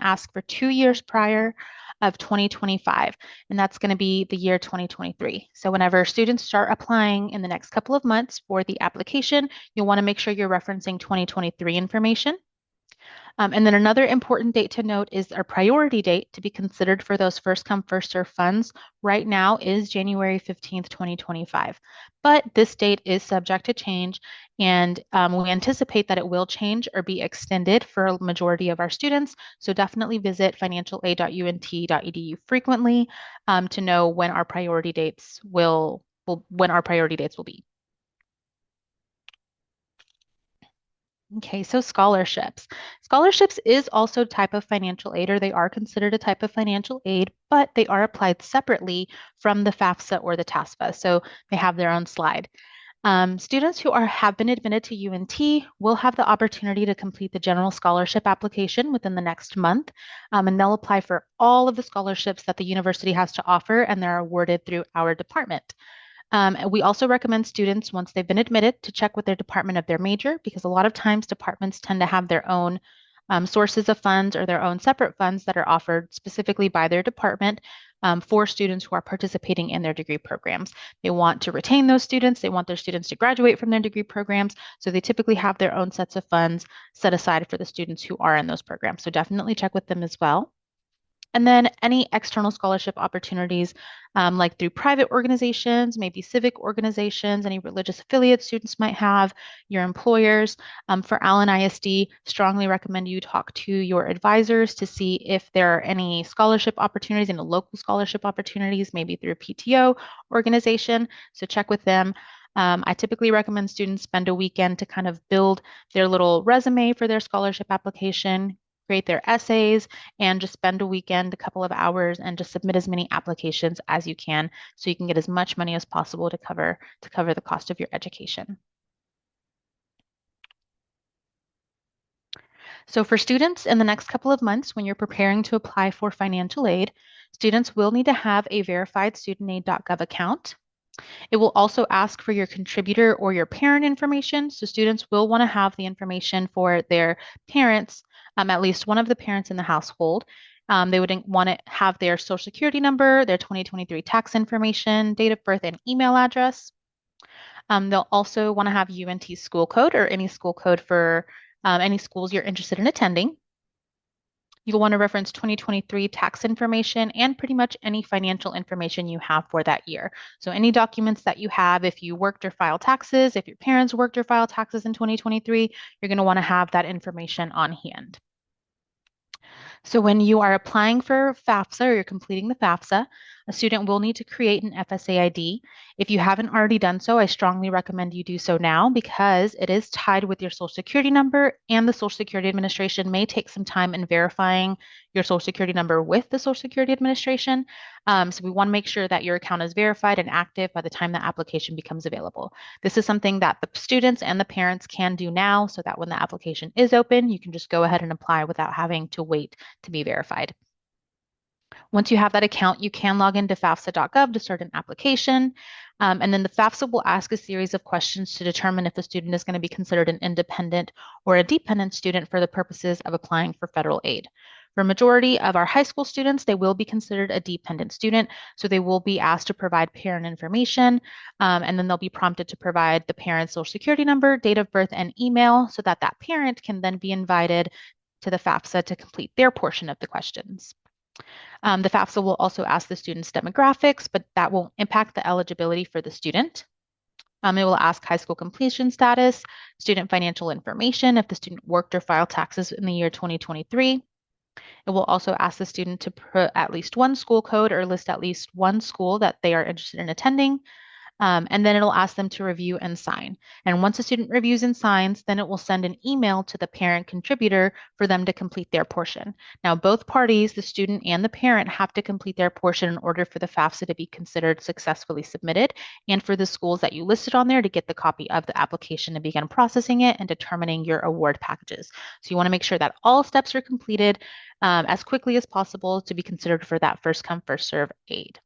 ask for 2 years prior of 2025, and that's going to be the year 2023. So whenever students start applying in the next couple of months for the application, you'll want to make sure you're referencing 2023 information. And then another important date to note is our priority date to be considered for those first come, first serve funds right now is January 15th, 2025. But this date is subject to change, and we anticipate that it will change or be extended for a majority of our students. So definitely visit financialaid.unt.edu frequently to know when our priority dates will be. Okay, so scholarships. Scholarships is also a type of financial aid, or they are considered a type of financial aid, but they are applied separately from the FAFSA or the TASFA. So they have their own slide. Students who have been admitted to UNT will have the opportunity to complete the general scholarship application within the next month, and they'll apply for all of the scholarships that the university has to offer, and they're awarded through our department. We also recommend students, once they've been admitted, to check with their department of their major, because a lot of times departments tend to have their own sources of funds or their own separate funds that are offered specifically by their department for students who are participating in their degree programs. They want to retain those students. They want their students to graduate from their degree programs. So they typically have their own sets of funds set aside for the students who are in those programs. So definitely check with them as well. And then any external scholarship opportunities, like through private organizations, maybe civic organizations, any religious affiliates students might have, your employers. For Allen ISD, strongly recommend you talk to your advisors to see if there are any scholarship opportunities, any local scholarship opportunities, maybe through a PTO organization. So check with them. I typically recommend students spend a weekend to kind of build their little resume for their scholarship application, create their essays, and just spend a weekend, a couple of hours, and just submit as many applications as you can so you can get as much money as possible to cover the cost of your education. So for students in the next couple of months, when you're preparing to apply for financial aid, students will need to have a verified studentaid.gov account. It will also ask for your contributor or your parent information. So students will want to have the information for their parents, at least one of the parents in the household. They would want to have their social security number, their 2023 tax information, date of birth, and email address. They'll also want to have UNT school code or any school code for any schools you're interested in attending. You'll want to reference 2023 tax information and pretty much any financial information you have for that year. So any documents that you have, if you worked or filed taxes, if your parents worked or filed taxes in 2023, you're going to want to have that information on hand. So when you are applying for FAFSA or you're completing the FAFSA, a student will need to create an FSA ID. If you haven't already done so, I strongly recommend you do so now because it is tied with your Social Security number, and the Social Security Administration may take some time in verifying your Social Security number with the Social Security Administration. So we want to make sure that your account is verified and active by the time the application becomes available. This is something that the students and the parents can do now so that when the application is open, you can just go ahead and apply without having to wait to be verified. Once you have that account, you can log into FAFSA.gov to start an application. And then the FAFSA will ask a series of questions to determine if a student is going to be considered an independent or a dependent student for the purposes of applying for federal aid. For a majority of our high school students, they will be considered a dependent student, so they will be asked to provide parent information, and then they'll be prompted to provide the parent's social security number, date of birth, and email so that that parent can then be invited to the FAFSA to complete their portion of the questions. The FAFSA will also ask the student's demographics, but that won't impact the eligibility for the student. It will ask high school completion status, student financial information if the student worked or filed taxes in the year 2023. It will also ask the student to put at least one school code or list at least one school that they are interested in attending. And then it'll ask them to review and sign. And once a student reviews and signs, then it will send an email to the parent contributor for them to complete their portion. Now, both parties, the student and the parent, have to complete their portion in order for the FAFSA to be considered successfully submitted, and for the schools that you listed on there to get the copy of the application and begin processing it and determining your award packages. So you want to make sure that all steps are completed as quickly as possible to be considered for that first come, first serve aid.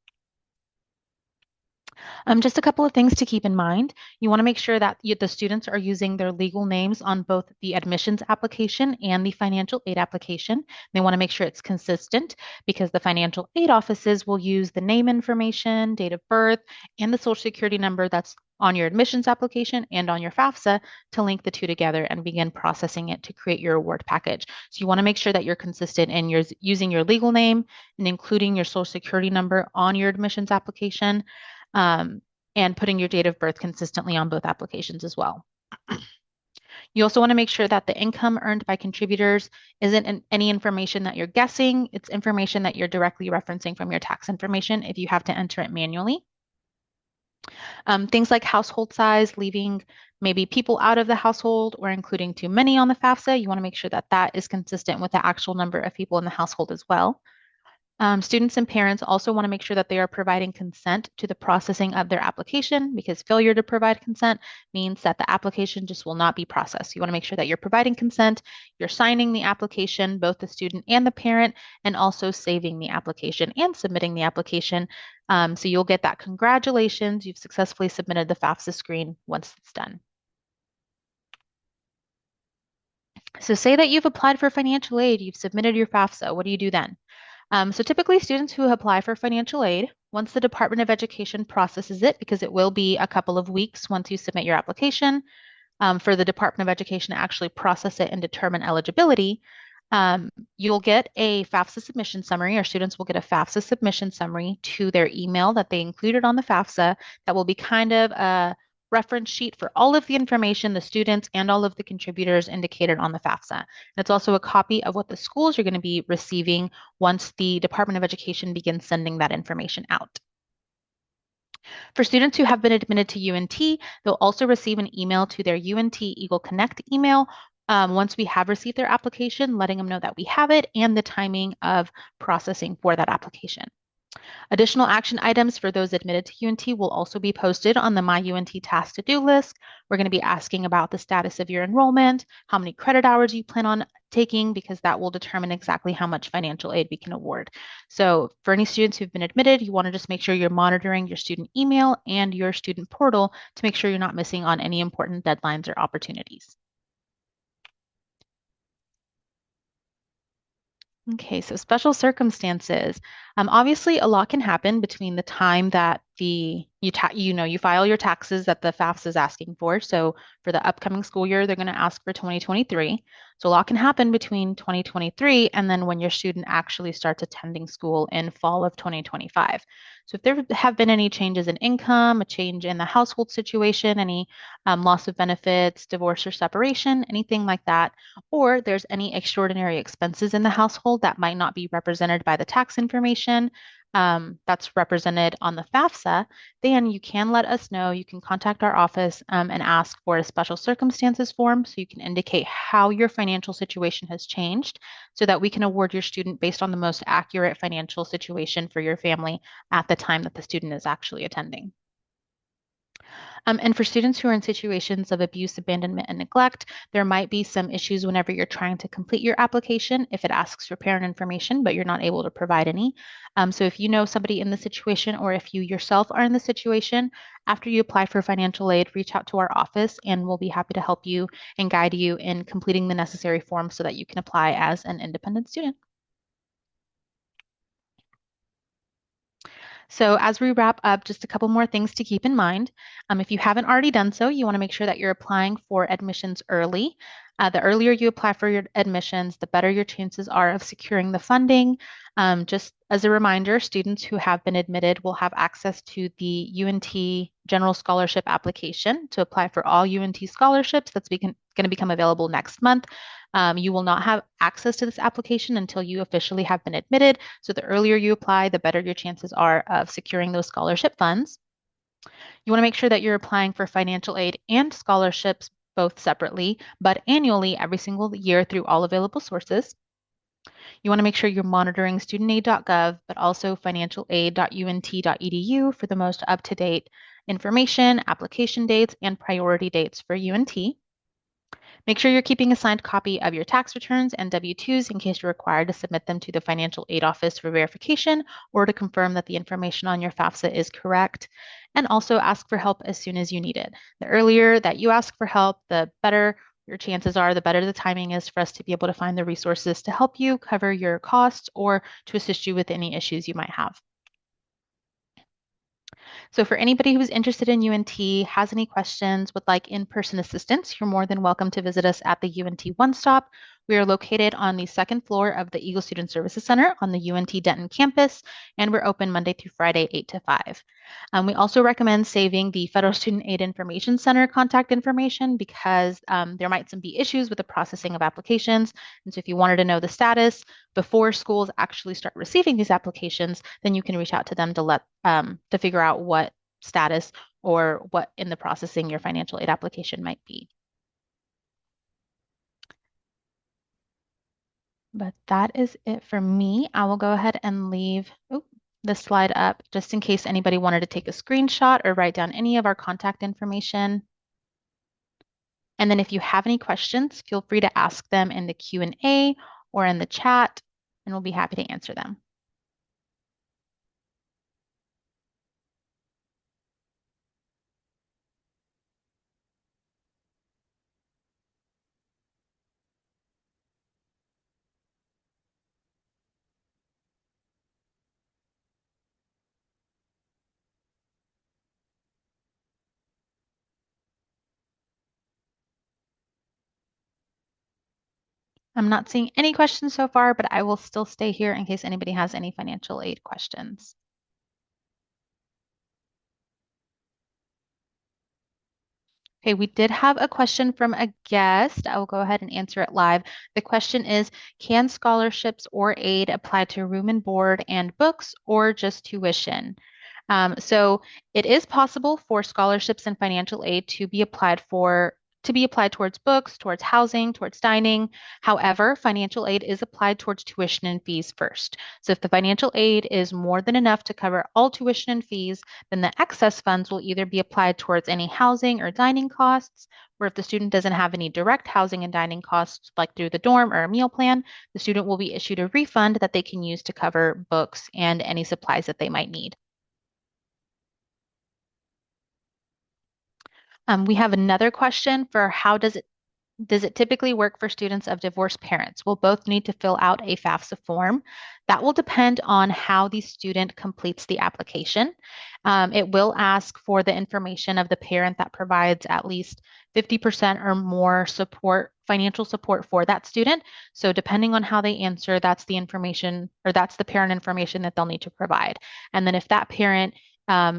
Just a couple of things to keep in mind. You want to make sure that the students are using their legal names on both the admissions application and the financial aid application. They want to make sure it's consistent because the financial aid offices will use the name information, date of birth, and the social security number that's on your admissions application and on your FAFSA to link the two together and begin processing it to create your award package. So you want to make sure that you're consistent in using your legal name and including your social security number on your admissions application, um, and putting your date of birth consistently on both applications as well. You also want to make sure that the income earned by contributors isn't any information that you're guessing. It's information that you're directly referencing from your tax information if you have to enter it manually. Things like household size, leaving maybe people out of the household or including too many on the FAFSA, you want to make sure that that is consistent with the actual number of people in the household as well. Students and parents also want to make sure that they are providing consent to the processing of their application because failure to provide consent means that the application just will not be processed. You want to make sure that you're providing consent, you're signing the application, both the student and the parent, and also saving the application and submitting the application. So you'll get that congratulations, you've successfully submitted the FAFSA screen once it's done. So say that you've applied for financial aid, you've submitted your FAFSA. What do you do then? So typically students who apply for financial aid, once the Department of Education processes it, because it will be a couple of weeks once you submit your application, for the Department of Education to actually process it and determine eligibility, you'll get a FAFSA submission summary, or students will get a FAFSA submission summary to their email that they included on the FAFSA that will be kind of a reference sheet for all of the information the students and all of the contributors indicated on the FAFSA. And it's also a copy of what the schools are going to be receiving once the Department of Education begins sending that information out. For students who have been admitted to UNT, they'll also receive an email to their UNT Eagle Connect email once we have received their application, letting them know that we have it and the timing of processing for that application. Additional action items for those admitted to UNT will also be posted on the My UNT task to-do list. We're going to be asking about the status of your enrollment, how many credit hours you plan on taking, because that will determine exactly how much financial aid we can award. So for any students who've been admitted, you want to just make sure you're monitoring your student email and your student portal to make sure you're not missing on any important deadlines or opportunities. Okay, so special circumstances. Obviously, a lot can happen between the time that you file your taxes that the FAFSA is asking for. So for the upcoming school year, they're going to ask for 2023. So a lot can happen between 2023 and then when your student actually starts attending school in fall of 2025. So if there have been any changes in income, a change in the household situation, any loss of benefits, divorce or separation, anything like that, or there's any extraordinary expenses in the household that might not be represented by the tax information that's represented on the FAFSA, then you can let us know. You can contact our office and ask for a special circumstances form so you can indicate how your financial situation has changed so that we can award your student based on the most accurate financial situation for your family at the time that the student is actually attending. And for students who are in situations of abuse, abandonment, and neglect, there might be some issues whenever you're trying to complete your application if it asks for parent information, but you're not able to provide any. So if you know somebody in the situation or if you yourself are in the situation, after you apply for financial aid, reach out to our office and we'll be happy to help you and guide you in completing the necessary forms so that you can apply as an independent student. So as we wrap up, just a couple more things to keep in mind. If you haven't already done so, you want to make sure that you're applying for admissions early. The earlier you apply for your admissions, the better your chances are of securing the funding. Just as a reminder, students who have been admitted will have access to the UNT General Scholarship application to apply for all UNT scholarships that's going to become available next month. You will not have access to this application until you officially have been admitted. So the earlier you apply, the better your chances are of securing those scholarship funds. You want to make sure that you're applying for financial aid and scholarships both separately, but annually every single year through all available sources. You want to make sure you're monitoring studentaid.gov, but also financialaid.unt.edu for the most up-to-date information, application dates, and priority dates for UNT. Make sure you're keeping a signed copy of your tax returns and W-2s in case you're required to submit them to the financial aid office for verification or to confirm that the information on your FAFSA is correct. And also ask for help as soon as you need it. The earlier that you ask for help, the better your chances are, the better the timing is for us to be able to find the resources to help you cover your costs or to assist you with any issues you might have. So for anybody who's interested in UNT, has any questions, would like in-person assistance, you're more than welcome to visit us at the UNT One Stop. We are located on the second floor of the Eagle Student Services Center on the UNT Denton campus, and we're open Monday through Friday, 8 to 5. We also recommend saving the Federal Student Aid Information Center contact information because there might be issues with the processing of applications. And so if you wanted to know the status before schools actually start receiving these applications, then you can reach out to them to figure out what status or what in the processing your financial aid application might be. But that is it for me. I will go ahead and leave the slide up just in case anybody wanted to take a screenshot or write down any of our contact information. And then if you have any questions, feel free to ask them in the Q&A or in the chat, and we'll be happy to answer them. I'm not seeing any questions so far, but I will still stay here in case anybody has any financial aid questions. Okay, we did have a question from a guest. I will go ahead and answer it live. The question is, can scholarships or aid apply to room and board and books or just tuition? So it is possible for scholarships and financial aid to be applied towards books, towards housing, towards dining. However, financial aid is applied towards tuition and fees first. So if the financial aid is more than enough to cover all tuition and fees, then the excess funds will either be applied towards any housing or dining costs, or if the student doesn't have any direct housing and dining costs, like through the dorm or a meal plan, the student will be issued a refund that they can use to cover books and any supplies that they might need. We have another question for how does it typically work for students of divorced parents? We'll both need to fill out a FAFSA form. That will depend on how the student completes the application. It will ask for the information of the parent that provides at least 50% or more support, financial support for that student. So depending on how they answer, that's the information or that's the parent information that they'll need to provide. And then if that parent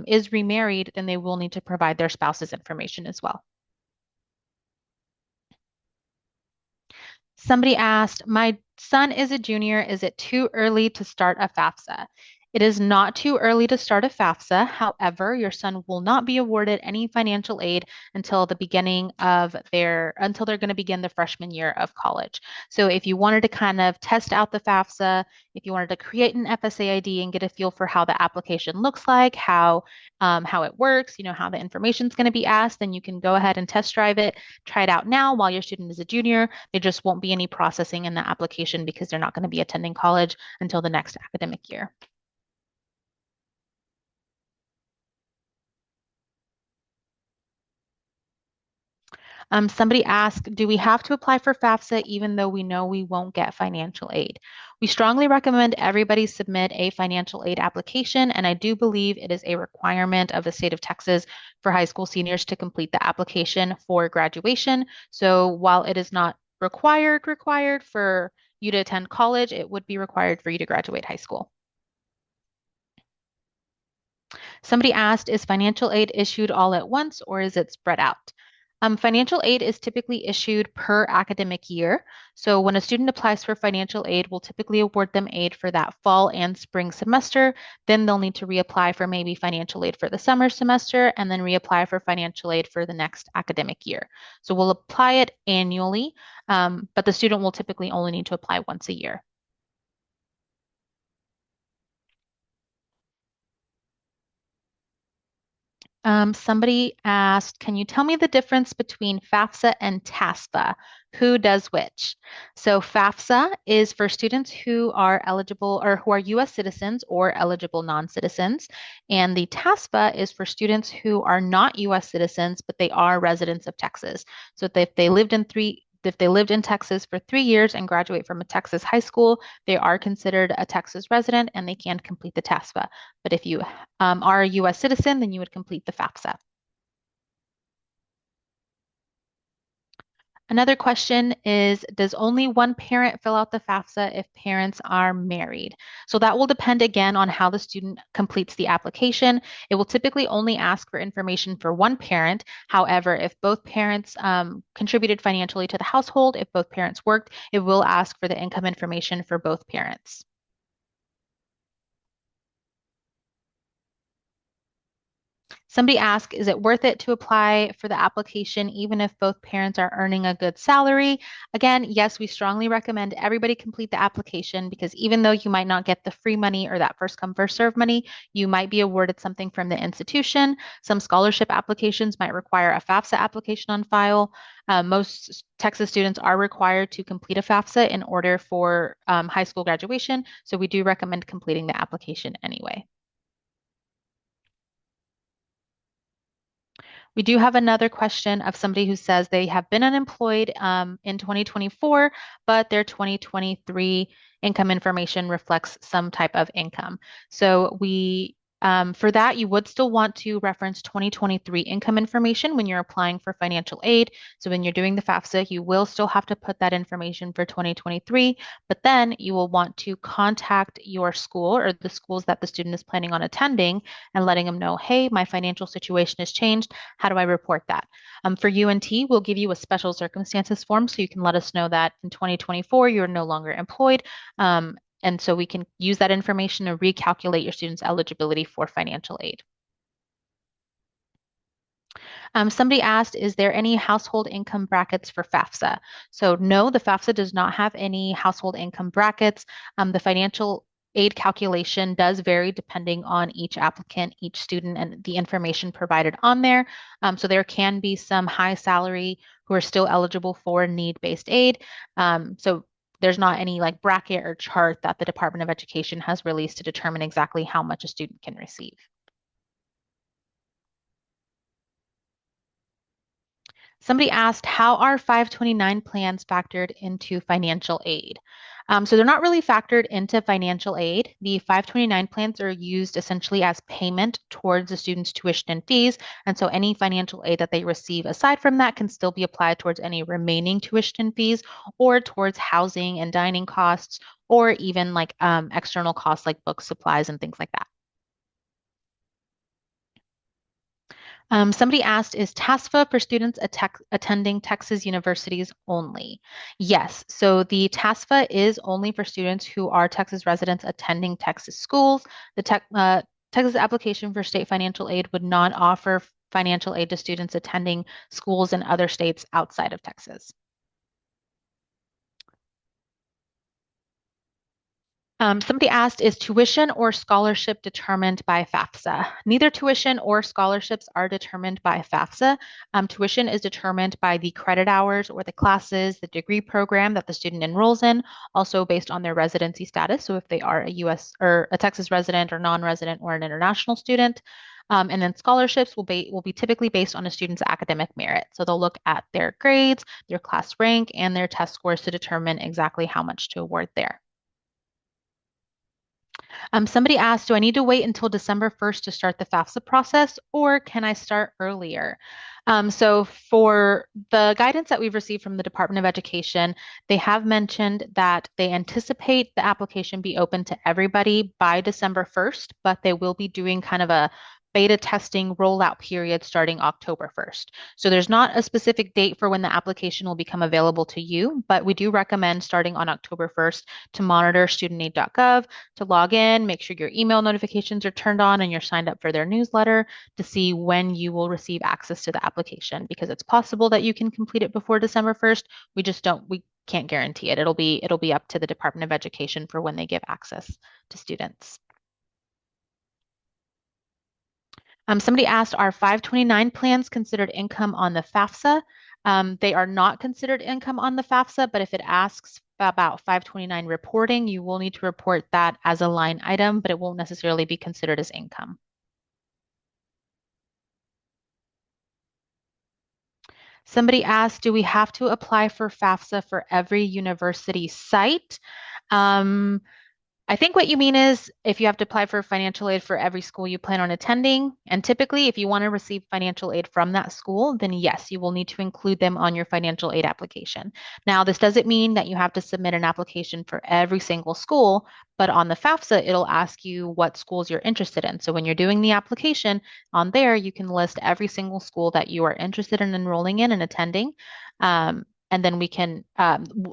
is remarried, then they will need to provide their spouse's information as well. Somebody asked, my son is a junior. Is it too early to start a FAFSA? It is not too early to start a FAFSA. However, your son will not be awarded any financial aid until until they're going to begin the freshman year of college. So if you wanted to kind of test out the FAFSA, if you wanted to create an FSA ID and get a feel for how the application looks like, how it works, how the information is going to be asked, then you can go ahead and test drive it, try it out now while your student is a junior. There just won't be any processing in the application because they're not going to be attending college until the next academic year. Somebody asked, do we have to apply for FAFSA even though we know we won't get financial aid? We strongly recommend everybody submit a financial aid application, and I do believe it is a requirement of the state of Texas for high school seniors to complete the application for graduation. So while it is not required for you to attend college, it would be required for you to graduate high school. Somebody asked, is financial aid issued all at once or is it spread out? Financial aid is typically issued per academic year. So when a student applies for financial aid, we'll typically award them aid for that fall and spring semester. Then they'll need to reapply for maybe financial aid for the summer semester and then reapply for financial aid for the next academic year. So we'll apply it annually, but the student will typically only need to apply once a year. Somebody asked, can you tell me the difference between FAFSA and TASFA? Who does which? So FAFSA is for students who are eligible or who are U.S. citizens or eligible non-citizens. And the TASFA is for students who are not U.S. citizens, but they are residents of Texas. So if they lived in Texas for 3 years and graduate from a Texas high school, they are considered a Texas resident and they can complete the TASFA. But if you are a U.S. citizen, then you would complete the FAFSA. Another question is, does only one parent fill out the FAFSA if parents are married? So that will depend again on how the student completes the application. It will typically only ask for information for one parent. However, if both parents contributed financially to the household, if both parents worked, it will ask for the income information for both parents. Somebody asked, is it worth it to apply for the application even if both parents are earning a good salary? Again, yes, we strongly recommend everybody complete the application because even though you might not get the free money or that first come, first serve money, you might be awarded something from the institution. Some scholarship applications might require a FAFSA application on file. Most Texas students are required to complete a FAFSA in order for high school graduation. So we do recommend completing the application anyway. We do have another question of somebody who says they have been unemployed in 2024, but their 2023 income information reflects some type of income. So for that, you would still want to reference 2023 income information when you're applying for financial aid. So when you're doing the FAFSA, you will still have to put that information for 2023, but then you will want to contact your school or the schools that the student is planning on attending and letting them know, hey, my financial situation has changed. How do I report that? For UNT, we'll give you a special circumstances form so you can let us know that in 2024 you're no longer employed. And so we can use that information to recalculate your student's eligibility for financial aid. Somebody asked, is there any household income brackets for FAFSA? So no, the FAFSA does not have any household income brackets. The financial aid calculation does vary depending on each applicant, each student, and the information provided on there. So there can be some high salary who are still eligible for need-based aid. So there's not any like bracket or chart that the Department of Education has released to determine exactly how much a student can receive. Somebody asked, how are 529 plans factored into financial aid? So they're not really factored into financial aid. The 529 plans are used essentially as payment towards the student's tuition and fees. And so any financial aid that they receive aside from that can still be applied towards any remaining tuition and fees or towards housing and dining costs or even like external costs like books, supplies, and things like that. Somebody asked, is TASFA for students attending Texas universities only? Yes. So the TASFA is only for students who are Texas residents attending Texas schools. Texas application for state financial aid would not offer financial aid to students attending schools in other states outside of Texas. Somebody asked, is tuition or scholarship determined by FAFSA? Neither tuition or scholarships are determined by FAFSA. Tuition is determined by the credit hours or the classes, the degree program that the student enrolls in, also based on their residency status. So if they are a U.S. or a Texas resident or non-resident or an international student. And then scholarships will be typically based on a student's academic merit. So they'll look at their grades, their class rank, and their test scores to determine exactly how much to award there. Somebody asked, do I need to wait until December 1st to start the FAFSA process, or can I start earlier? So for the guidance that we've received from the Department of Education, they have mentioned that they anticipate the application be open to everybody by December 1st, but they will be doing kind of a beta testing rollout period starting October 1st. So there's not a specific date for when the application will become available to you, but we do recommend starting on October 1st to monitor studentaid.gov, to log in, make sure your email notifications are turned on and you're signed up for their newsletter to see when you will receive access to the application because it's possible that you can complete it before December 1st. We can't guarantee it. It'll be up to the Department of Education for when they give access to students. Somebody asked, are 529 plans considered income on the FAFSA? They are not considered income on the FAFSA, but if it asks about 529 reporting, you will need to report that as a line item, but it won't necessarily be considered as income. Somebody asked, do we have to apply for FAFSA for every university site? Um, I think what you mean is if you have to apply for financial aid for every school you plan on attending, and typically if you want to receive financial aid from that school, then yes, you will need to include them on your financial aid application. Now, this doesn't mean that you have to submit an application for every single school, but on the FAFSA, it'll ask you what schools you're interested in. So when you're doing the application on there, you can list every single school that you are interested in enrolling in and attending. And then we can,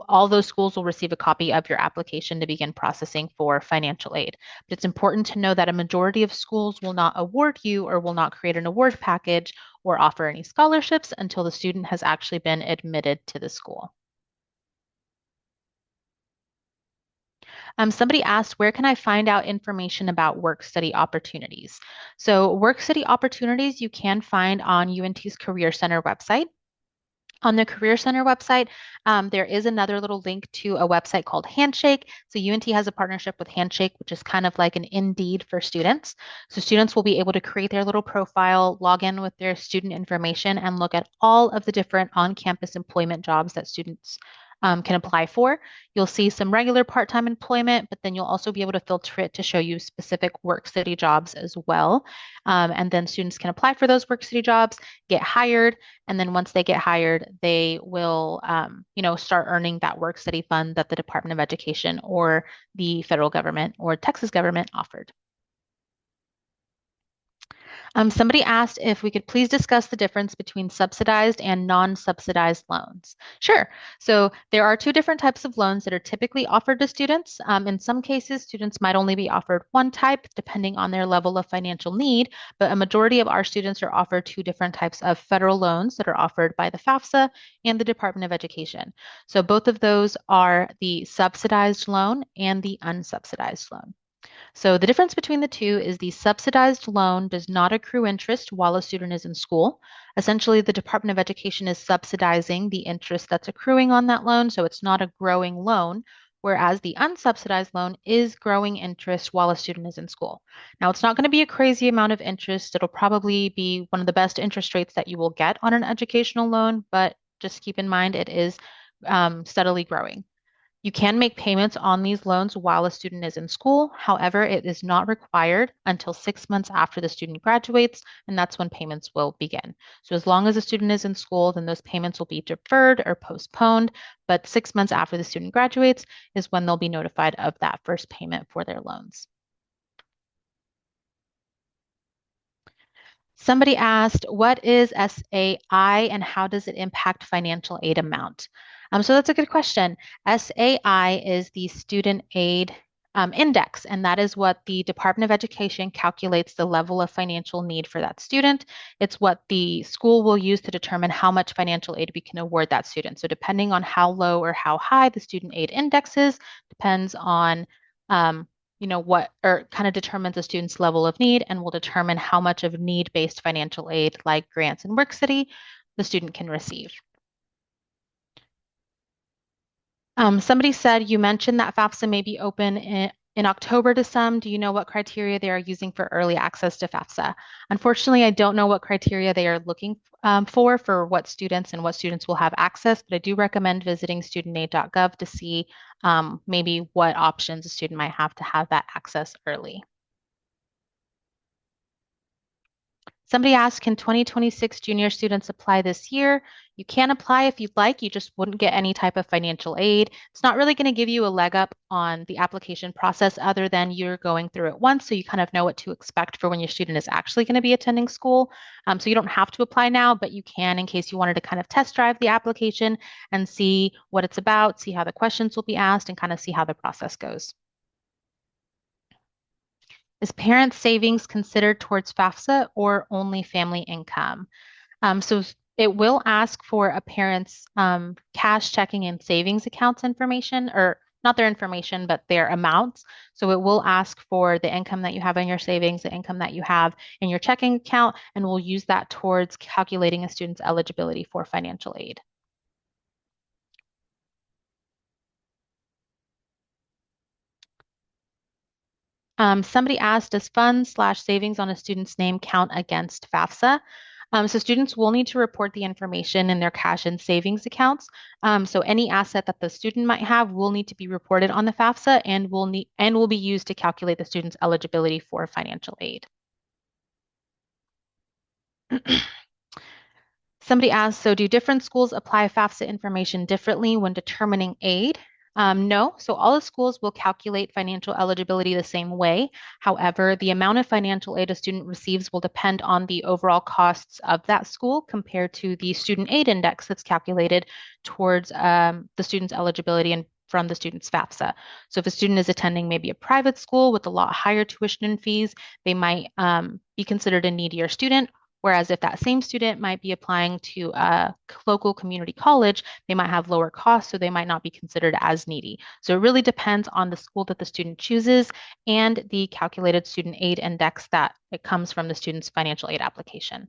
all those schools will receive a copy of your application to begin processing for financial aid. But it's important to know that a majority of schools will not award you or will not create an award package or offer any scholarships until the student has actually been admitted to the school. Somebody asked, where can I find out information about work study opportunities? So work study opportunities you can find on UNT's Career Center website. On the Career Center website, there is another little link to a website called Handshake. So UNT has a partnership with Handshake, which is kind of like an Indeed for students. So students will be able to create their little profile, log in with their student information, and look at all of the different on-campus employment jobs that students can apply for. You'll see some regular part-time employment, but then you'll also be able to filter it to show you specific work study jobs as well. And then students can apply for those work study jobs, get hired, and then once they get hired, they will, start earning that work study fund that the Department of Education or the federal government or Texas government offered. Somebody asked if we could please discuss the difference between subsidized and non-subsidized loans. Sure. So there are two different types of loans that are typically offered to students. In some cases, students might only be offered one type depending on their level of financial need, but a majority of our students are offered two different types of federal loans that are offered by the FAFSA and the Department of Education. So both of those are the subsidized loan and the unsubsidized loan. So the difference between the two is the subsidized loan does not accrue interest while a student is in school. Essentially, the Department of Education is subsidizing the interest that's accruing on that loan, so it's not a growing loan, whereas the unsubsidized loan is growing interest while a student is in school. Now, it's not going to be a crazy amount of interest. It'll probably be one of the best interest rates that you will get on an educational loan, but just keep in mind it is steadily growing. You can make payments on these loans while a student is in school. However, it is not required until 6 months after the student graduates, and that's when payments will begin. So as long as a student is in school, then those payments will be deferred or postponed, but 6 months after the student graduates is when they'll be notified of that first payment for their loans. Somebody asked, what is SAI and how does it impact financial aid amount? So that's a good question. SAI is the Student Aid Index, and that is what the Department of Education calculates the level of financial need for that student. It's what the school will use to determine how much financial aid we can award that student. So depending on how low or how high the Student Aid Index is, depends on what or kind of determines a student's level of need and will determine how much of need-based financial aid like grants and work study the student can receive. Somebody said you mentioned that FAFSA may be open in October to some. Do you know what criteria they are using for early access to FAFSA? Unfortunately, I don't know what criteria they are looking for what students and what students will have access, but I do recommend visiting studentaid.gov to see maybe what options a student might have to have that access early. Somebody asked, can 2026 junior students apply this year? You can apply if you'd like, you just wouldn't get any type of financial aid. It's not really going to give you a leg up on the application process other than you're going through it once, so you kind of know what to expect for when your student is actually going to be attending school. So you don't have to apply now, but you can in case you wanted to kind of test drive the application and see what it's about, see how the questions will be asked, and kind of see how the process goes. Is parent savings considered towards FAFSA or only family income? So it will ask for a parent's cash checking and savings accounts information or not their information, but their amounts. So it will ask for the income that you have in your savings, the income that you have in your checking account, and we'll use that towards calculating a student's eligibility for financial aid. Somebody asked, does funds/savings on a student's name count against FAFSA? So students will need to report the information in their cash and savings accounts. So any asset that the student might have will need to be reported on the FAFSA and will be used to calculate the student's eligibility for financial aid. Somebody asked, so do different schools apply FAFSA information differently when determining aid? No, so all the schools will calculate financial eligibility the same way. However, the amount of financial aid a student receives will depend on the overall costs of that school compared to the student aid index that's calculated towards the student's eligibility and from the student's FAFSA. So if a student is attending maybe a private school with a lot higher tuition and fees, they might be considered a needier student. Whereas if that same student might be applying to a local community college, they might have lower costs, so they might not be considered as needy. So it really depends on the school that the student chooses and the calculated student aid index that it comes from the student's financial aid application.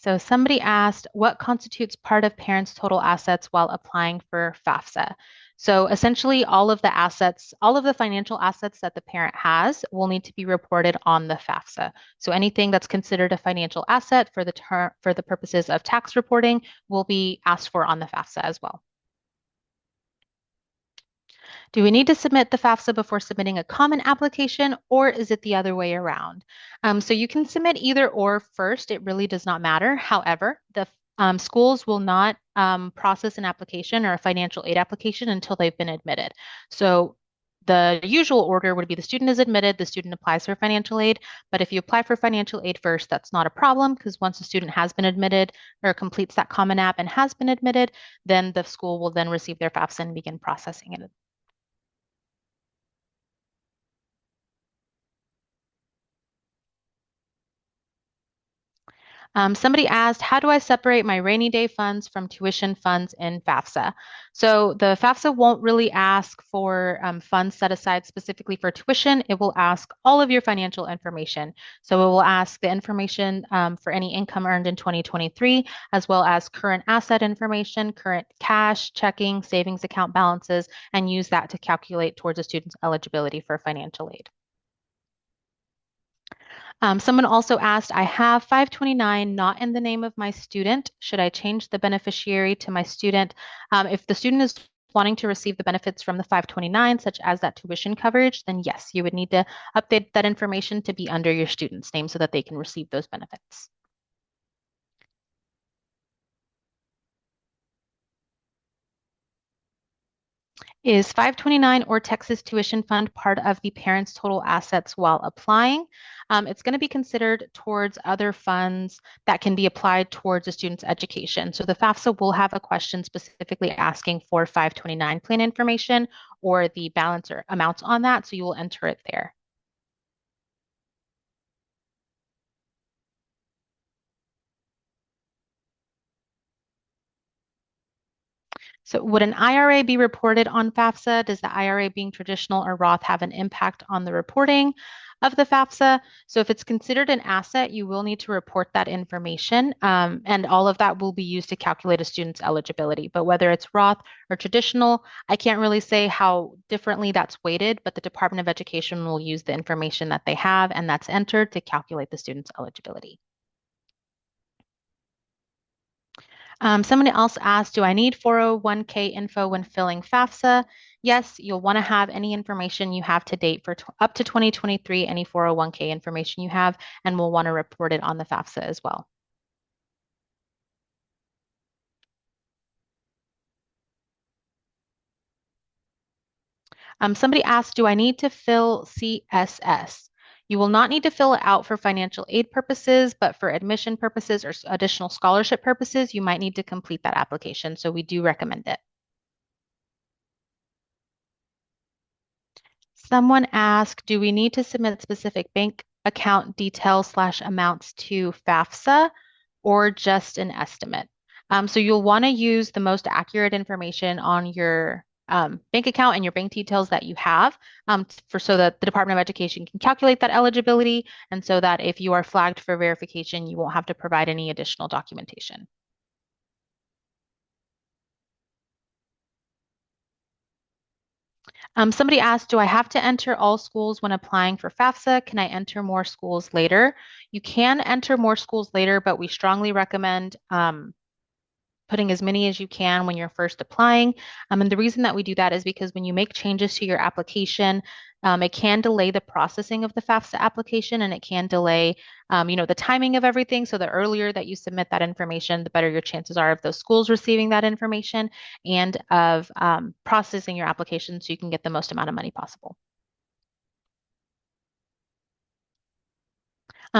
So somebody asked, what constitutes part of parents' total assets while applying for FAFSA? So essentially, all of the assets, all of the financial assets that the parent has will need to be reported on the FAFSA. So anything that's considered a financial asset for the purposes of tax reporting will be asked for on the FAFSA as well. Do we need to submit the FAFSA before submitting a common application, or is it the other way around? So you can submit either or first. It really does not matter. However, the schools will not process an application or a financial aid application until they've been admitted. So the usual order would be the student is admitted, the student applies for financial aid. But if you apply for financial aid first, that's not a problem because once the student has been admitted or completes that common app and has been admitted, then the school will then receive their FAFSA and begin processing it. Somebody asked, how do I separate my rainy day funds from tuition funds in FAFSA? So the FAFSA won't really ask for funds set aside specifically for tuition. It will ask all of your financial information. So it will ask the information for any income earned in 2023, as well as current asset information, current cash, checking, savings account balances, and use that to calculate towards a student's eligibility for financial aid. Someone also asked, I have 529 not in the name of my student. Should I change the beneficiary to my student? If the student is wanting to receive the benefits from the 529, such as that tuition coverage, then yes, you would need to update that information to be under your student's name so that they can receive those benefits. Is 529 or Texas Tuition Fund part of the parent's total assets while applying? It's going to be considered towards other funds that can be applied towards a student's education. So the FAFSA will have a question specifically asking for 529 plan information or the balance or amounts on that, so you will enter it there. So would an IRA be reported on FAFSA? Does the IRA being traditional or Roth have an impact on the reporting of the FAFSA? So if it's considered an asset, you will need to report that information, and all of that will be used to calculate a student's eligibility. But whether it's Roth or traditional, I can't really say how differently that's weighted, but the Department of Education will use the information that they have, and that's entered to calculate the student's eligibility. Someone else asked, do I need 401k info when filling FAFSA? Yes, you'll want to have any information you have to date for up to 2023, any 401k information you have, and we'll want to report it on the FAFSA as well. Somebody asked, do I need to fill CSS? You will not need to fill it out for financial aid purposes, but for admission purposes or additional scholarship purposes, you might need to complete that application. So we do recommend it. Someone asked, do we need to submit specific bank account details/amounts to FAFSA or just an estimate? So you'll want to use the most accurate information on your bank account and your bank details that you have for so that the Department of Education can calculate that eligibility and so that if you are flagged for verification, you won't have to provide any additional documentation. Somebody asked, do I have to enter all schools when applying for FAFSA? Can I enter more schools later? You can enter more schools later, but we strongly recommend putting as many as you can when you're first applying. And the reason that we do that is because when you make changes to your application, it can delay the processing of the FAFSA application and it can delay, the timing of everything. So the earlier that you submit that information, the better your chances are of those schools receiving that information and of processing your application so you can get the most amount of money possible.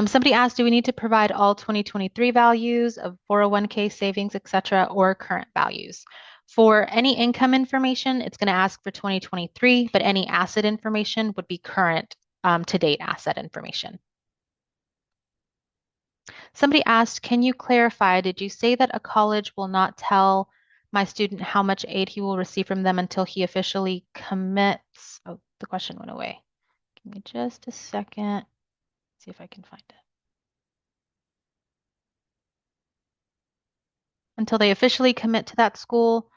Somebody asked, do we need to provide all 2023 values of 401k savings, et cetera, or current values? For any income information, it's going to ask for 2023, but any asset information would be current to date asset information. Somebody asked, can you clarify, did you say that a college will not tell my student how much aid he will receive from them until he officially commits? Oh, the question went away. Give me just a second. See if I can find it. Until they officially commit to that school.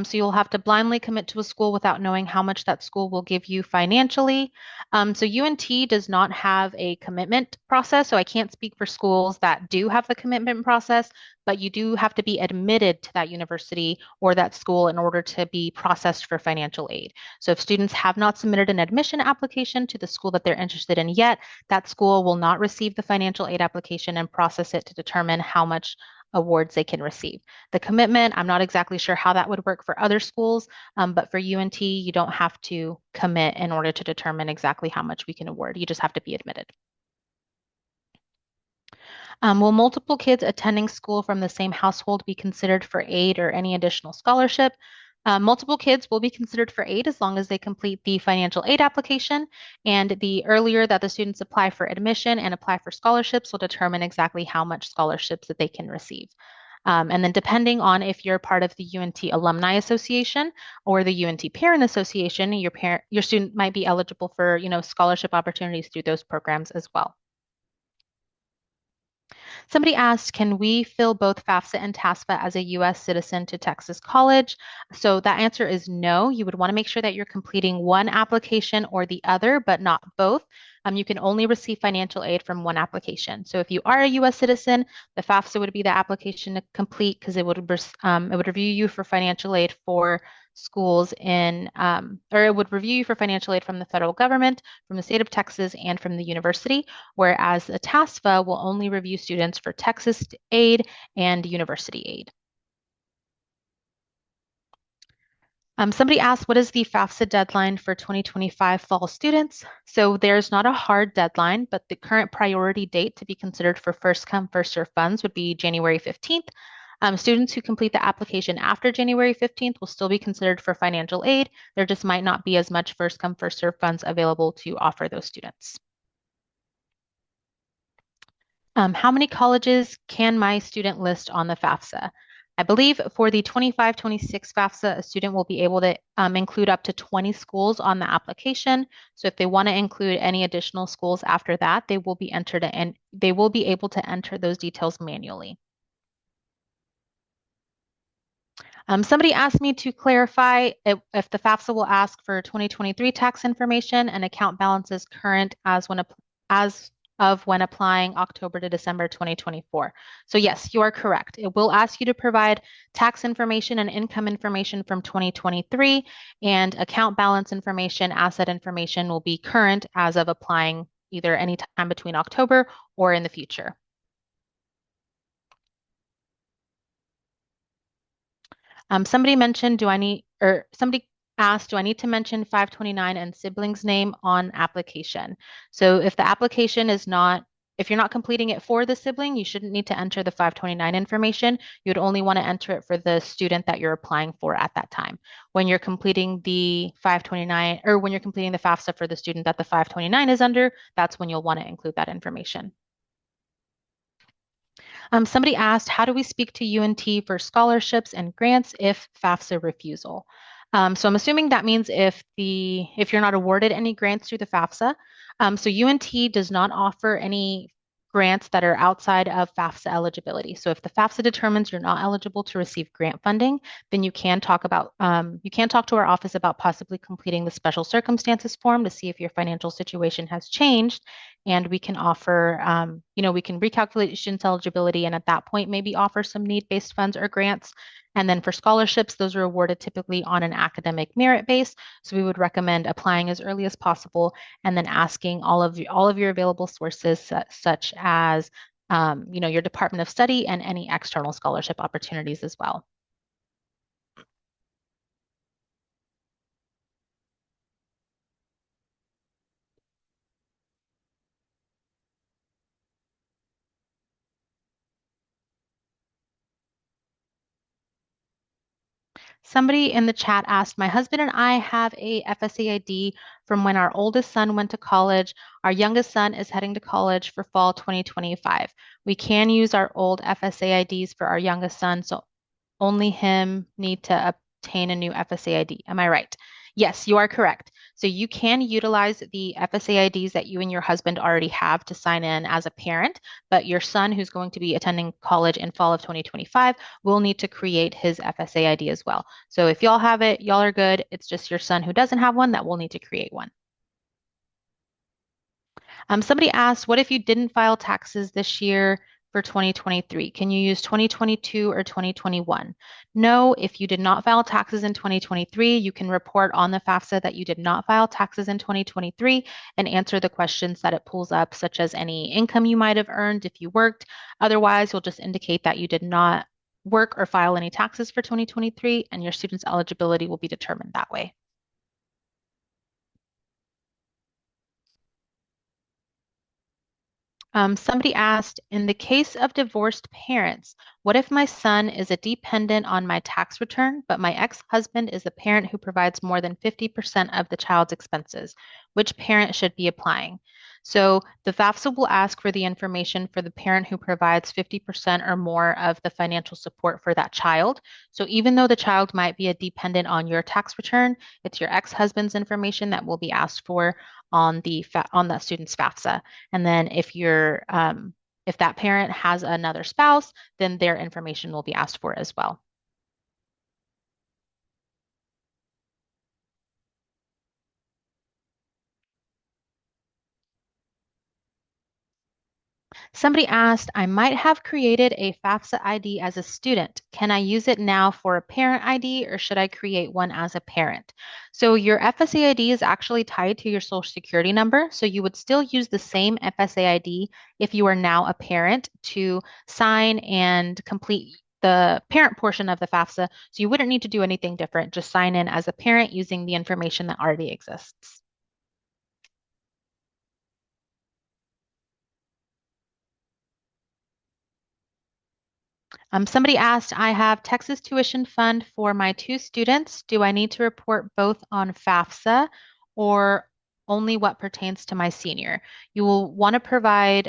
So you'll have to blindly commit to a school without knowing how much that school will give you financially. So UNT does not have a commitment process, so I can't speak for schools that do have the commitment process, but you do have to be admitted to that university or that school in order to be processed for financial aid. So if students have not submitted an admission application to the school that they're interested in yet, that school will not receive the financial aid application and process it to determine how much awards they can receive. The commitment, I'm not exactly sure how that would work for other schools, but for UNT, you don't have to commit in order to determine exactly how much we can award. You just have to be admitted. Will multiple kids attending school from the same household be considered for aid or any additional scholarship? Multiple kids will be considered for aid as long as they complete the financial aid application. And the earlier that the students apply for admission and apply for scholarships will determine exactly how much scholarships that they can receive. And then depending on if you're part of the UNT Alumni Association or the UNT Parent Association, your student might be eligible for, scholarship opportunities through those programs as well. Somebody asked, can we fill both FAFSA and TASFA as a US citizen to Texas College? So that answer is no. You would want to make sure that you're completing one application or the other, but not both. You can only receive financial aid from one application. So if you are a US citizen, the FAFSA would be the application to complete because it would review you for financial aid for schools or it would review you for financial aid from the federal government, from the state of Texas, and from the university, whereas the TASFA will only review students for Texas aid and university aid. Somebody asked, what is the FAFSA deadline for 2025 fall students? So there's not a hard deadline, but the current priority date to be considered for first come, first serve funds would be January 15th. Students who complete the application after January 15th will still be considered for financial aid. There just might not be as much first come, first serve funds available to offer those students. How many colleges can my student list on the FAFSA? I believe for the 25-26 FAFSA, a student will be able to include up to 20 schools on the application. So if they want to include any additional schools after that, they will be entered and they will be able to enter those details manually. Somebody asked me to clarify if the FAFSA will ask for 2023 tax information and account balances current as of when applying October to December 2024. So yes, you are correct. It will ask you to provide tax information and income information from 2023, and account balance information, asset information will be current as of applying either any time between October or in the future. Somebody mentioned, somebody asked, do I need to mention 529 and siblings name on application? So if the application is not, if you're not completing it for the sibling, you shouldn't need to enter the 529 information. You would only want to enter it for the student that you're applying for at that time. When you're completing the 529, or when you're completing the FAFSA for the student that the 529 is under, that's when you'll want to include that information. Somebody asked, how do we speak to UNT for scholarships and grants if FAFSA refusal? So I'm assuming that means if you're not awarded any grants through the FAFSA. So UNT does not offer any grants that are outside of FAFSA eligibility. So if the FAFSA determines you're not eligible to receive grant funding, then you can talk to our office about possibly completing the special circumstances form to see if your financial situation has changed, and we can offer, we can recalculate students' eligibility and at that point maybe offer some need-based funds or grants. And then for scholarships, those are awarded typically on an academic merit base. So we would recommend applying as early as possible and then asking all of your available sources, such as your Department of Study and any external scholarship opportunities as well. Somebody in the chat asked, my husband and I have a FSA from when our oldest son went to college. Our youngest son is heading to college for fall 2025. We can use our old FSA IDs for our youngest son, so only him need to obtain a new FSA ID. Am I right? Yes, you are correct. So you can utilize the FSA IDs that you and your husband already have to sign in as a parent, but your son who's going to be attending college in fall of 2025 will need to create his FSA ID as well. So if y'all have it, y'all are good. It's just your son who doesn't have one that will need to create one. Somebody asked, what if you didn't file taxes this year for 2023? Can you use 2022 or 2021? No, if you did not file taxes in 2023, you can report on the FAFSA that you did not file taxes in 2023 and answer the questions that it pulls up, such as any income you might have earned if you worked. Otherwise, you'll just indicate that you did not work or file any taxes for 2023, and your student's eligibility will be determined that way. Somebody asked, in the case of divorced parents, what if my son is a dependent on my tax return, but my ex-husband is the parent who provides more than 50% of the child's expenses? Which parent should be applying? So the FAFSA will ask for the information for the parent who provides 50% or more of the financial support for that child. So even though the child might be a dependent on your tax return, it's your ex-husband's information that will be asked for on on that student's FAFSA. And then if that parent has another spouse, then their information will be asked for as well. Somebody asked, I might have created a FAFSA ID as a student. Can I use it now for a parent ID or should I create one as a parent? So your FSA ID is actually tied to your social security number. So you would still use the same FSA ID if you are now a parent to sign and complete the parent portion of the FAFSA. So you wouldn't need to do anything different. Just sign in as a parent using the information that already exists. Somebody asked, I have Texas Tuition Fund for my two students. Do I need to report both on FAFSA or only what pertains to my senior? You will want to provide,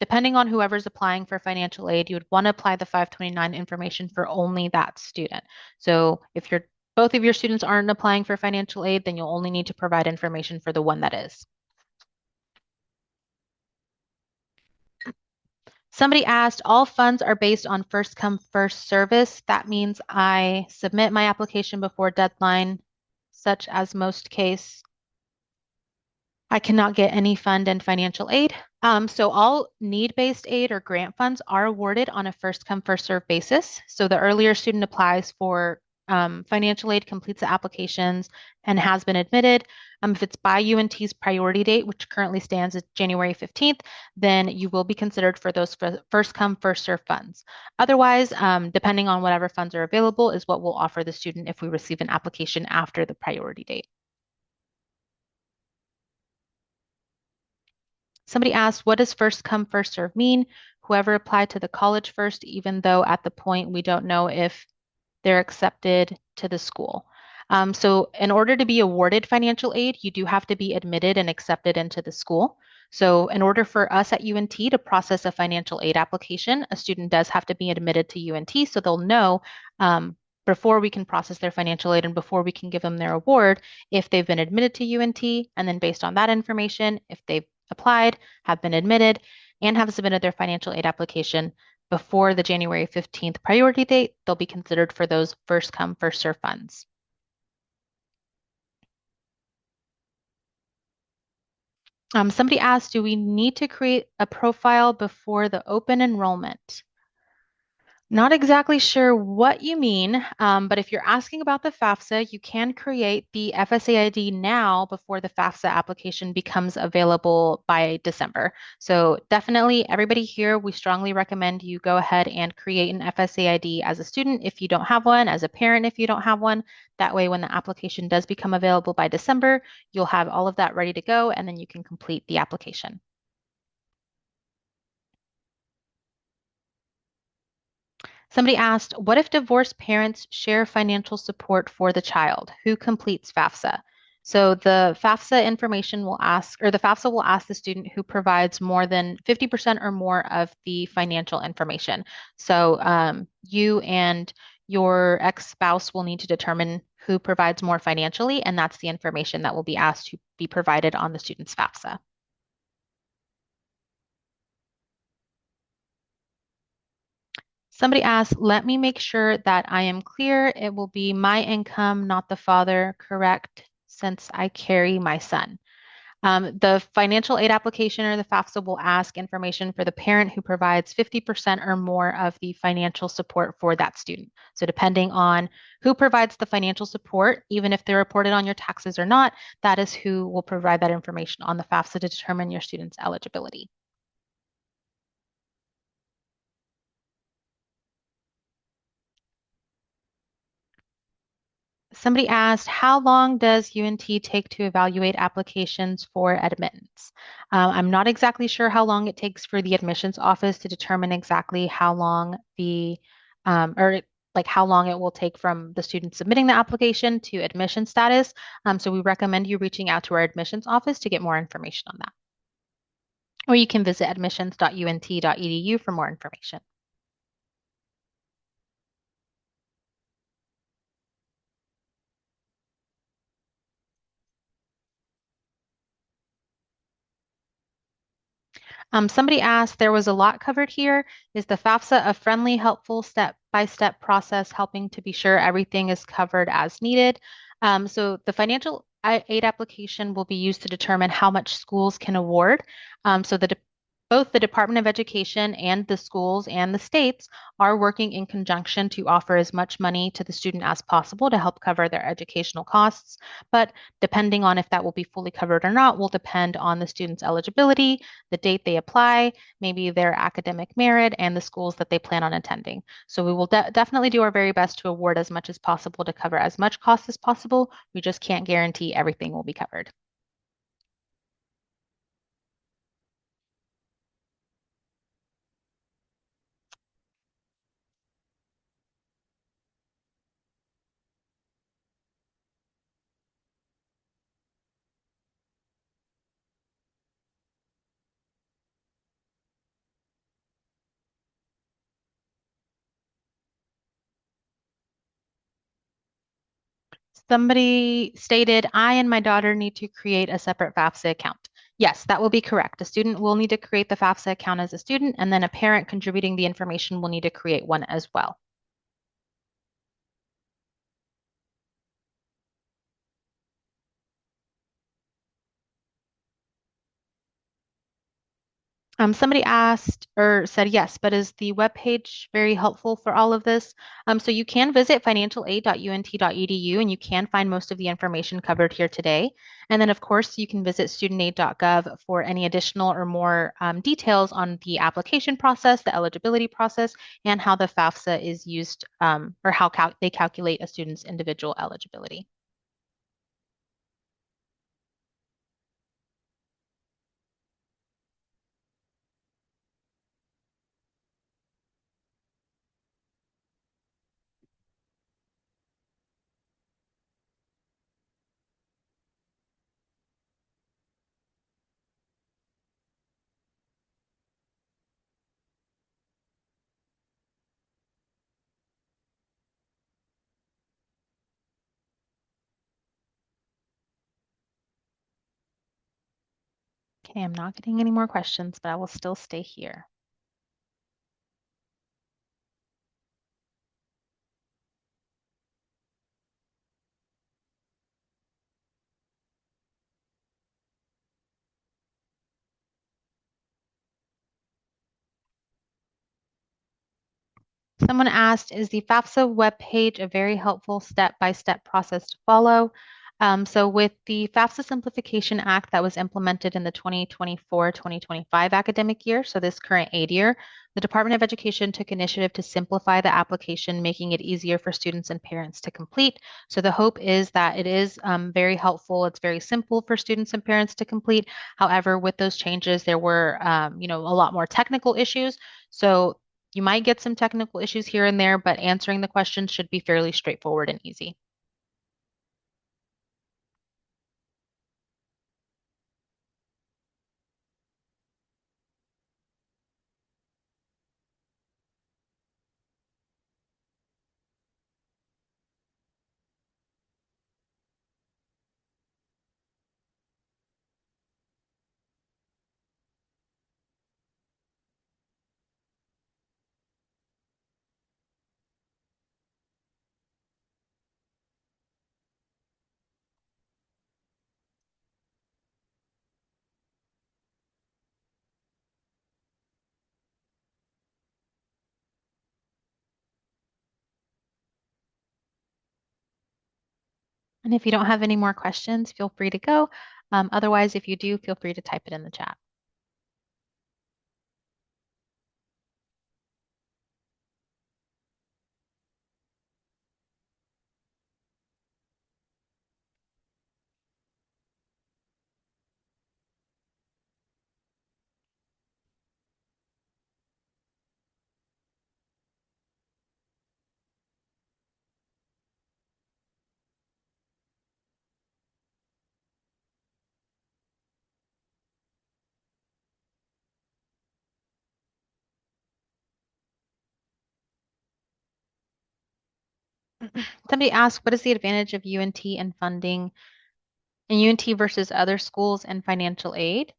depending on whoever's applying for financial aid, you would want to apply the 529 information for only that student. So if both of your students aren't applying for financial aid, then you'll only need to provide information for the one that is. Somebody asked, all funds are based on first come, first service. That means I submit my application before deadline, such as most case. I cannot get any fund and financial aid. So all need-based aid or grant funds are awarded on a first come, first serve basis. So the earlier student applies for financial aid, completes the applications, and has been admitted. If it's by UNT's priority date, which currently stands at January 15th, then you will be considered for those first come, first serve funds. Otherwise, depending on whatever funds are available is what we'll offer the student if we receive an application after the priority date. Somebody asked, what does first come, first serve mean? Whoever applied to the college first, even though at the point we don't know if they're accepted to the school. So in order to be awarded financial aid, you do have to be admitted and accepted into the school. So in order for us at UNT to process a financial aid application, a student does have to be admitted to UNT, so they'll know um, before we can process their financial aid and before we can give them their award if they've been admitted to UNT, and then based on that information, if they've applied, have been admitted, and have submitted their financial aid application before the January 15th priority date, they'll be considered for those first come, first serve funds. Somebody asked, do we need to create a profile before the open enrollment? Not exactly sure what you mean, but if you're asking about the FAFSA, you can create the FSA ID now before the FAFSA application becomes available by December. So definitely everybody here, we strongly recommend you go ahead and create an FSA ID as a student if you don't have one, as a parent if you don't have one. That way, when the application does become available by December, you'll have all of that ready to go, and then you can complete the application. Somebody asked, what if divorced parents share financial support for the child? Who completes FAFSA? So the FAFSA information will ask, or the FAFSA will ask the student who provides more than 50% or more of the financial information. So you and your ex-spouse will need to determine who provides more financially, and that's the information that will be asked to be provided on the student's FAFSA. Somebody asked, let me make sure that I am clear. It will be my income, not the father, correct? Since I carry my son. The financial aid application or the FAFSA will ask information for the parent who provides 50% or more of the financial support for that student. So, depending on who provides the financial support, even if they're reported on your taxes or not, that is who will provide that information on the FAFSA to determine your student's eligibility. Somebody asked, how long does UNT take to evaluate applications for admittance? I'm not exactly sure how long it takes for the admissions office to determine exactly how long or like how long it will take from the student submitting the application to admission status. So we recommend you reaching out to our admissions office to get more information on that. Or you can visit admissions.unt.edu for more information. Somebody asked, there was a lot covered here. Is the FAFSA a friendly, helpful step-by-step process helping to be sure everything is covered as needed? So the financial aid application will be used to determine how much schools can award. So both the Department of Education and the schools and the states are working in conjunction to offer as much money to the student as possible to help cover their educational costs. But depending on if that will be fully covered or not will depend on the student's eligibility, the date they apply, maybe their academic merit, and the schools that they plan on attending. So we will definitely do our very best to award as much as possible to cover as much cost as possible. We just can't guarantee everything will be covered. Somebody stated, I and my daughter need to create a separate FAFSA account. Yes, that will be correct. A student will need to create the FAFSA account as a student, and then a parent contributing the information will need to create one as well. Somebody asked or said yes, but is the web page very helpful for all of this? So you can visit financialaid.unt.edu and you can find most of the information covered here today. And then, of course, you can visit studentaid.gov for any additional or more details on the application process, the eligibility process, and how the FAFSA is used or how they calculate a student's individual eligibility. Okay, I'm not getting any more questions, but I will still stay here. Someone asked, is the FAFSA webpage a very helpful step-by-step process to follow? So with the FAFSA Simplification Act that was implemented in the 2024-2025 academic year, so this current aid year, the Department of Education took initiative to simplify the application, making it easier for students and parents to complete. So the hope is that it is very helpful. It's very simple for students and parents to complete. However, with those changes, there were, a lot more technical issues. So you might get some technical issues here and there, but answering the questions should be fairly straightforward and easy. And if you don't have any more questions, feel free to go. Otherwise, if you do, feel free to type it in the chat. Somebody asked, what is the advantage of UNT and funding in UNT versus other schools and financial aid?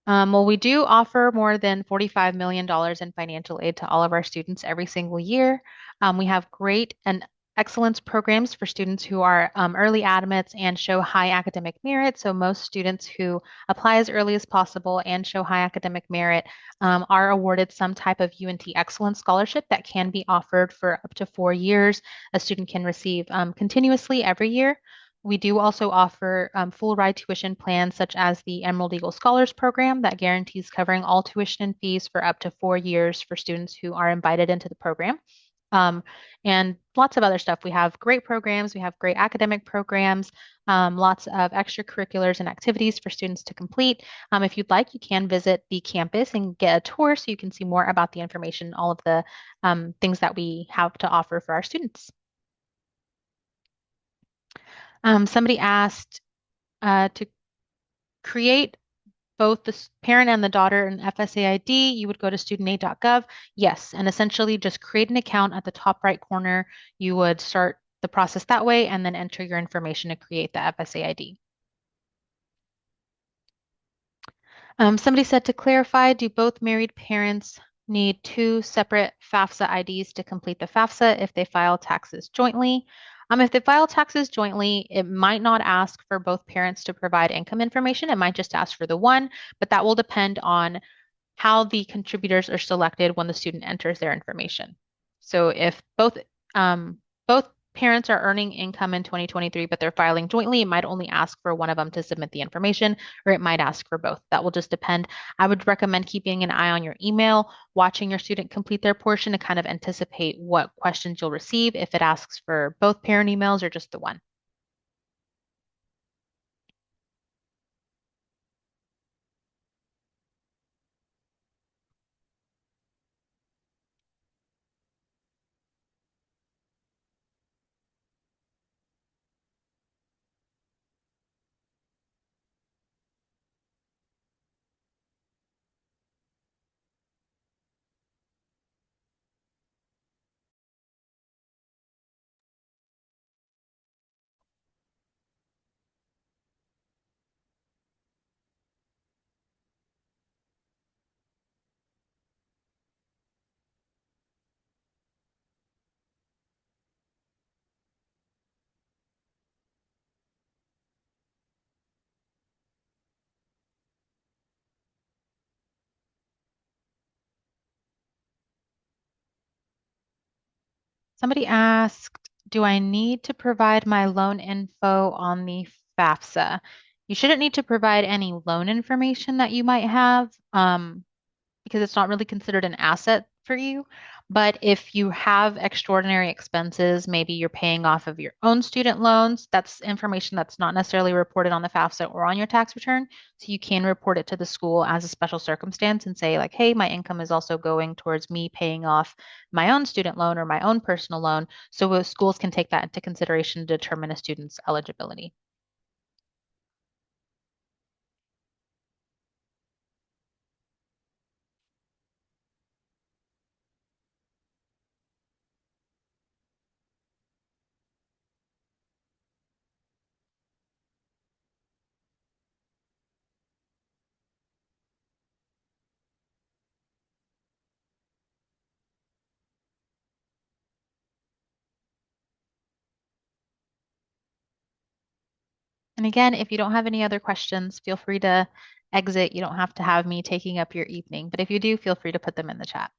Well, we do offer more than $45 million in financial aid to all of our students every single year. We have great and excellence programs for students who are early admits and show high academic merit. So most students who apply as early as possible and show high academic merit are awarded some type of UNT Excellence Scholarship that can be offered for up to 4 years. A student can receive continuously every year. We do also offer full ride tuition plans such as the Emerald Eagle Scholars Program that guarantees covering all tuition and fees for up to 4 years for students who are invited into the program. Um, and lots of other stuff. We have great programs, we have great academic programs, lots of extracurriculars and activities for students to complete. If you'd like, you can visit the campus and get a tour so you can see more about the information, all of the things that we have to offer for our students. Somebody asked to create both the parent and the daughter an FSA ID, you would go to studentaid.gov. Yes, and essentially just create an account at the top right corner. You would start the process that way and then enter your information to create the FSA ID. Somebody said to clarify, do both married parents need two separate FAFSA IDs to complete the FAFSA if they file taxes jointly? If they file taxes jointly, it might not ask for both parents to provide income information. It might just ask for the one, but that will depend on how the contributors are selected when the student enters their information. So if both parents are earning income in 2023, but they're filing jointly, it might only ask for one of them to submit the information, or it might ask for both. That will just depend. I would recommend keeping an eye on your email, watching your student complete their portion to kind of anticipate what questions you'll receive if it asks for both parent emails or just the one. Somebody asked, do I need to provide my loan info on the FAFSA? You shouldn't need to provide any loan information that you might have. Because it's not really considered an asset for you. But if you have extraordinary expenses, maybe you're paying off of your own student loans, that's information that's not necessarily reported on the FAFSA or on your tax return. So you can report it to the school as a special circumstance and say, like, hey, my income is also going towards me paying off my own student loan or my own personal loan. So schools can take that into consideration to determine a student's eligibility. And again, if you don't have any other questions, feel free to exit. You don't have to have me taking up your evening, but if you do, feel free to put them in the chat.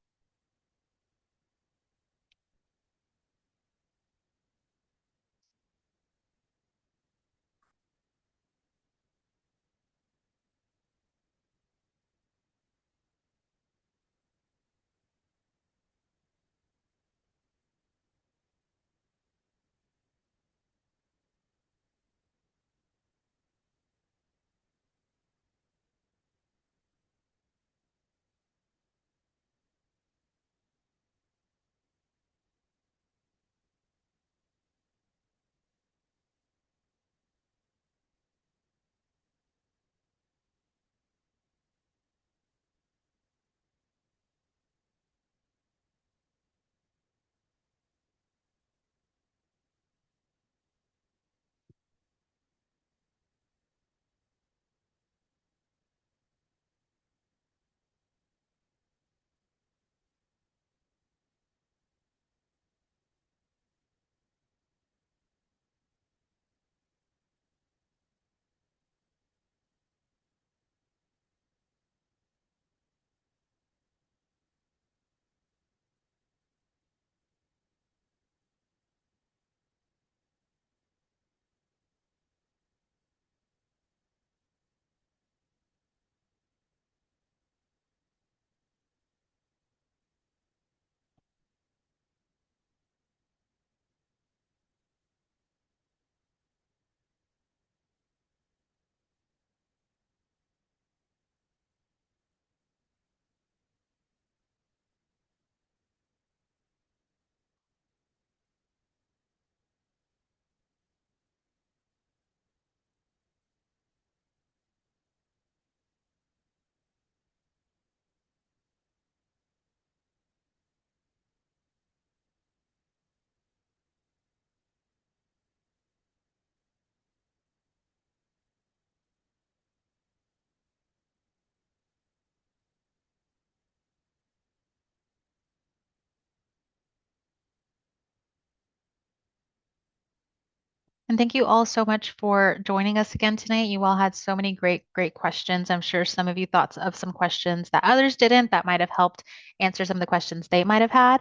And thank you all so much for joining us again tonight. You all had so many great questions. I'm sure some of you thought of some questions that others didn't that might have helped answer some of the questions they might have had.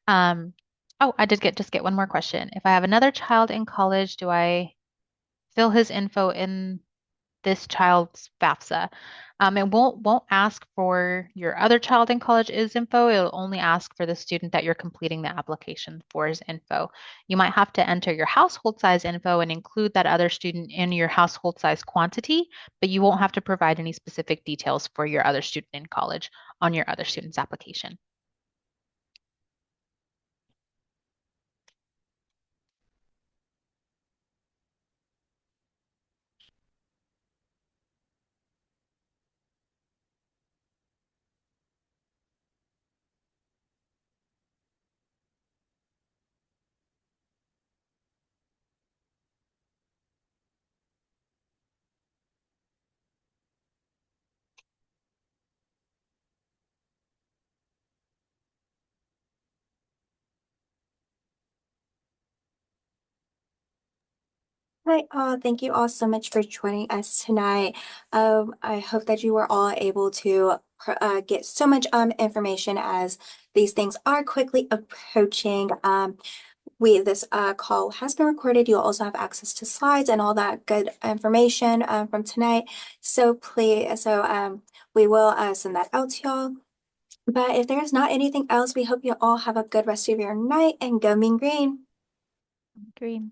Um, oh, I did just get one more question. If I have another child in college, do I fill his info in this child's FAFSA? It won't ask for your other child in college's info. It'll only ask for the student that you're completing the application for his info. You might have to enter your household size info and include that other student in your household size quantity, but you won't have to provide any specific details for your other student in college on your other student's application. Hi, thank you all so much for joining us tonight. I hope that you were all able to get so much information as these things are quickly approaching. This call has been recorded. You'll also have access to slides and all that good information from tonight. So we will send that out to y'all. But if there's not anything else, we hope you all have a good rest of your night and go Mean Green. Green.